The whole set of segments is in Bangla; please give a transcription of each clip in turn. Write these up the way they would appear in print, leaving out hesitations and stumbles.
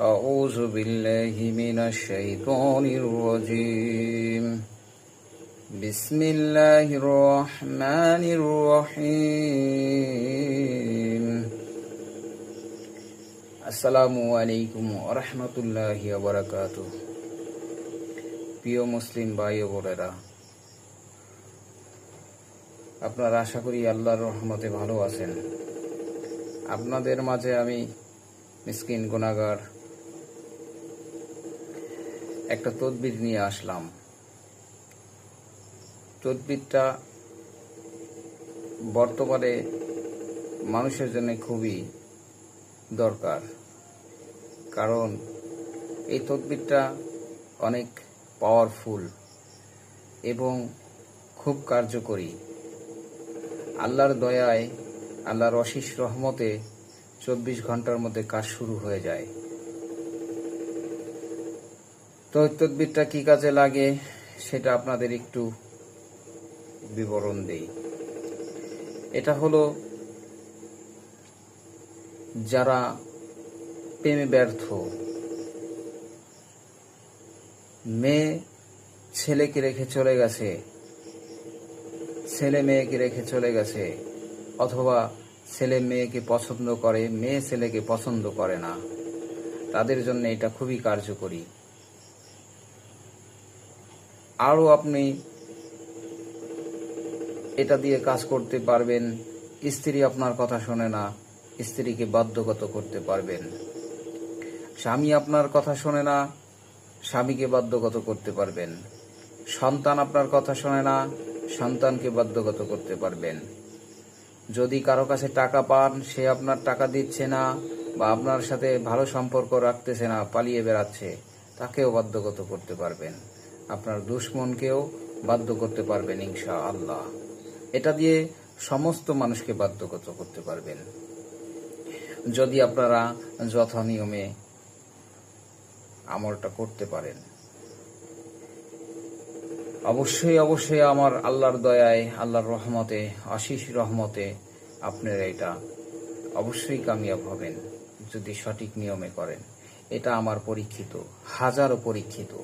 أعوذ بالله من الشيطان الرجيم بسم الله الرحمن الرحيم আসসালামু আলাইকুম ওয়া রাহমাতুল্লাহি ওয়া বারাকাতুহু। প্রিয় মুসলিম ভাই ও বোনেরা, আপনারা আশা করি আল্লাহর রহমতে ভালো আছেন। আপনাদের মাঝে আমি মিসকিন গুনাহগার একটা তদবির নিয়ে আসলাম। তদবিরটা বর্তমানে মানুষের জন্য খুবই দরকার, কারণ এই তদবিরটা অনেক পাওয়ারফুল এবং খুব কার্যকরী। আল্লাহর দয়ায়, আল্লাহর অশেষ রহমতে 24 ঘন্টার মধ্যে কাজ শুরু হয়ে যায়। তো তদবিরটা কি কাজে লাগে সেটা আপনাদের একটু বিবরণ দেই। এটা হলো, যারা প্রেমে ব্যর্থ, মেয়ে ছেলেকে রেখে চলে গেছে, ছেলে মেয়েকে রেখে চলে গেছে, অথবা ছেলে মেয়েকে পছন্দ করে, মেয়ে ছেলেকে পছন্দ করে না, তাদের জন্য এটা খুবই কার্যকরী। আরও আপনি এটা দিয়ে কাজ করতে পারবেন। স্ত্রী আপনার কথা শোনে না, স্ত্রীকে বাধ্যগত করতে পারবেন। স্বামী আপনার কথা শোনে না, স্বামীকে বাধ্যগত করতে পারবেন। সন্তান আপনার কথা শোনে না, সন্তানকে বাধ্যগত করতে পারবেন। যদি কারো কাছে টাকা পান, সে আপনার টাকা দিচ্ছে না বা আপনার সাথে ভালো সম্পর্ক রাখতেছে না, পালিয়ে বেড়াচ্ছে, তাকেও বাধ্যগত করতে পারবেন। আপনার দুশমনকেও বাধ্য করতে পারবেন ইনশাআল্লাহ। এটা দিয়ে সমস্ত মানুষকে বাধ্যগত করতে পারবেন, যদি আপনারা যথানিয়মে আমলটা করতে পারেন। অবশ্যই আমার আল্লাহর দয়ায়, আল্লাহর রহমতে, আশিস রহমতে আপনারা এটা অবশ্যই কামিয়াব হবেন যদি সঠিক নিয়মে করেন। এটা আমার পরীক্ষিত, হাজারো পরীক্ষিত।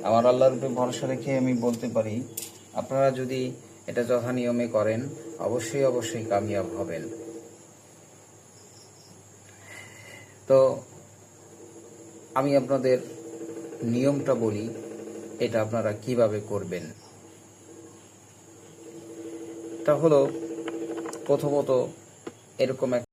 আমার আল্লাহর উপরে ভরসা রেখে আমি বলতে পারি, আপনারা যদি এটা যথানিয়মে করেন অবশ্যই কামিয়াব হবেন। তো আমি আপনাদের নিয়মটা বলি, এটা আপনারা কিভাবে করবেন। এটা হলো, প্রথমত এরকম